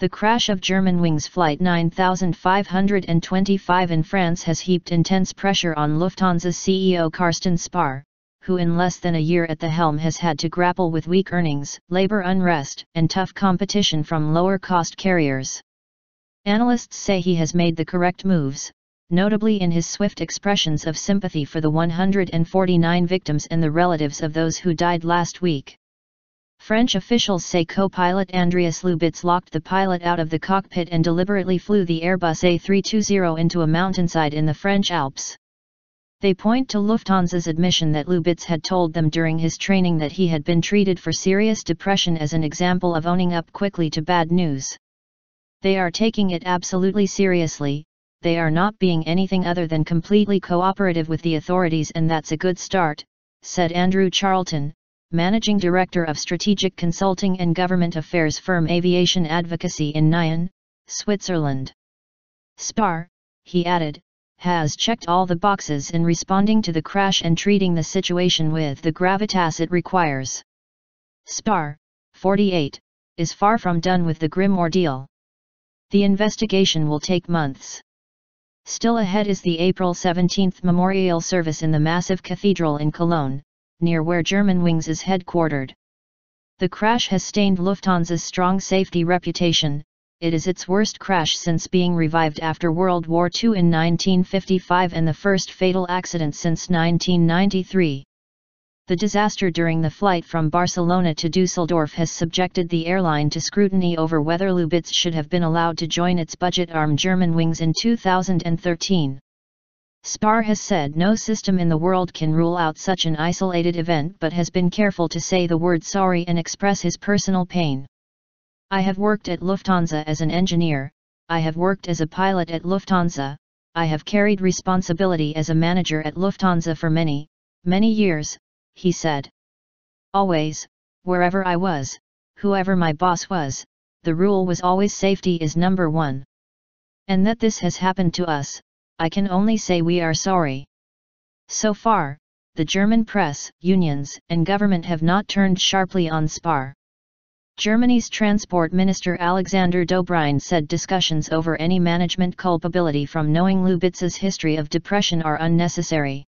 The crash of Germanwings Flight 9525 in France has heaped intense pressure on Lufthansa's CEO Carsten Spohr, who in less than a year at the helm has had to grapple with weak earnings, labor unrest, and tough competition from lower-cost carriers. Analysts say he has made the correct moves, notably in his swift expressions of sympathy for the 149 victims and the relatives of those who died last week. French officials say co-pilot Andreas Lubitz locked the pilot out of the cockpit and deliberately flew the Airbus A320 into a mountainside in the French Alps. They point to Lufthansa's admission that Lubitz had told them during his training that he had been treated for serious depression as an example of owning up quickly to bad news. They are taking it absolutely seriously, they are not being anything other than completely cooperative with the authorities, and that's a good start, said Andrew Charlton, Managing Director of Strategic Consulting and Government Affairs firm Aviation Advocacy in Nyon, Switzerland. Spohr, he added, has checked all the boxes in responding to the crash and treating the situation with the gravitas it requires. Spohr, 48, is far from done with the grim ordeal. The investigation will take months. Still ahead is the April 17 memorial service in the massive cathedral in Cologne, near where Germanwings is headquartered. The crash has stained Lufthansa's strong safety reputation. It is its worst crash since being revived after World War II in 1955 and the first fatal accident since 1993. The disaster during the flight from Barcelona to Dusseldorf has subjected the airline to scrutiny over whether Lubitz should have been allowed to join its budget arm Germanwings in 2013. Spohr has said no system in the world can rule out such an isolated event, but has been careful to say the word sorry and express his personal pain. I have worked at Lufthansa as an engineer, I have worked as a pilot at Lufthansa, I have carried responsibility as a manager at Lufthansa for many, many years, he said. Always, wherever I was, whoever my boss was, the rule was always safety is number one. And that this has happened to us, I can only say we are sorry. So far, the German press, unions, and government have not turned sharply on Spohr. Germany's Transport Minister Alexander Dobrindt said discussions over any management culpability from knowing Lubitz's history of depression are unnecessary.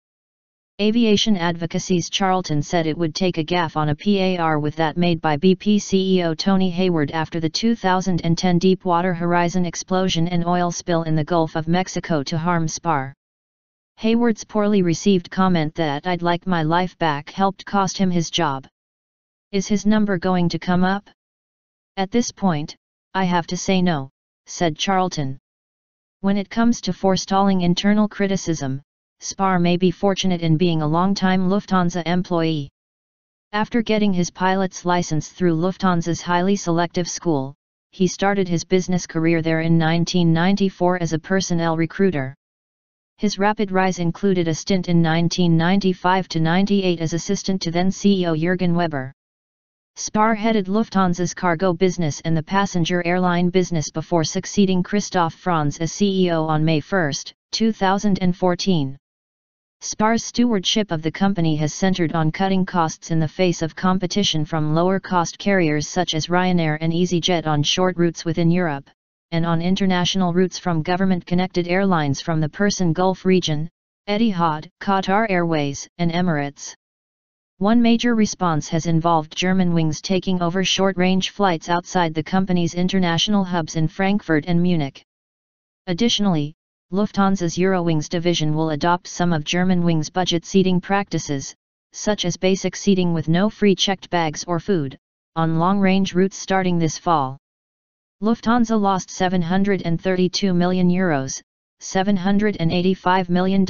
Aviation Advocacy's Charlton said it would take a gaffe on a PAR with that made by BP CEO Tony Hayward after the 2010 Deepwater Horizon explosion and oil spill in the Gulf of Mexico to harm Spohr. Hayward's poorly received comment that "I'd like my life back" helped cost him his job. Is his number going to come up? At this point, I have to say no, said Charlton. When it comes to forestalling internal criticism, Spohr may be fortunate in being a long-time Lufthansa employee. After getting his pilot's license through Lufthansa's highly selective school, he started his business career there in 1994 as a personnel recruiter. His rapid rise included a stint in 1995–98 as assistant to then CEO Jürgen Weber. Spohr headed Lufthansa's cargo business and the passenger airline business before succeeding Christoph Franz as CEO on May 1, 2014. Spohr's stewardship of the company has centered on cutting costs in the face of competition from lower-cost carriers such as Ryanair and EasyJet on short routes within Europe, and on international routes from government-connected airlines from the Persian Gulf region, Etihad, Qatar Airways, and Emirates. One major response has involved Germanwings taking over short-range flights outside the company's international hubs in Frankfurt and Munich. Additionally, Lufthansa's Eurowings division will adopt some of Germanwings' budget seating practices, such as basic seating with no free checked bags or food, on long-range routes starting this fall. Lufthansa lost €732 million, $785 million,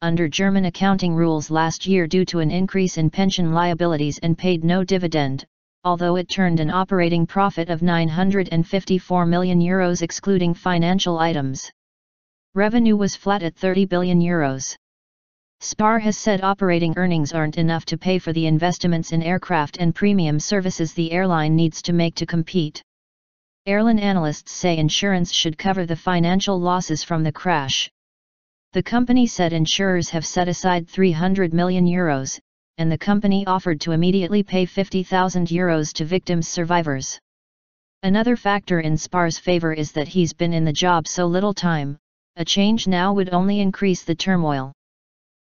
under German accounting rules last year due to an increase in pension liabilities and paid no dividend, although it turned an operating profit of €954 million excluding financial items. Revenue was flat at €30 billion. Spohr has said operating earnings aren't enough to pay for the investments in aircraft and premium services the airline needs to make to compete. Airline analysts say insurance should cover the financial losses from the crash. The company said insurers have set aside €300 million, and the company offered to immediately pay €50,000 to victims' survivors. Another factor in Spohr's favor is that he's been in the job so little time. A change now would only increase the turmoil.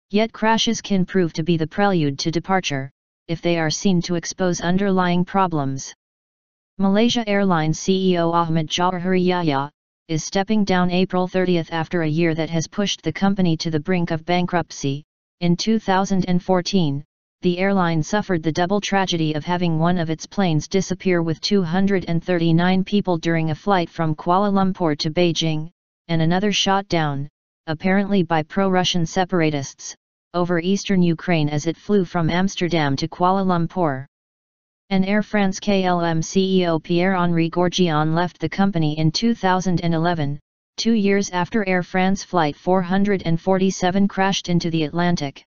Yet crashes can prove to be the prelude to departure, if they are seen to expose underlying problems. Malaysia Airlines CEO Ahmad Jauhari Yahya is stepping down April 30 after a year that has pushed the company to the brink of bankruptcy. In 2014, the airline suffered the double tragedy of having one of its planes disappear with 239 people during a flight from Kuala Lumpur to Beijing, and another shot down, apparently by pro-Russian separatists, over eastern Ukraine as it flew from Amsterdam to Kuala Lumpur. And Air France KLM CEO Pierre-Henri Gourgian left the company in 2011, 2 years after Air France Flight 447 crashed into the Atlantic.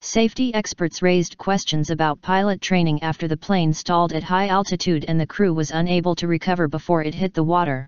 Safety experts raised questions about pilot training after the plane stalled at high altitude and the crew was unable to recover before it hit the water.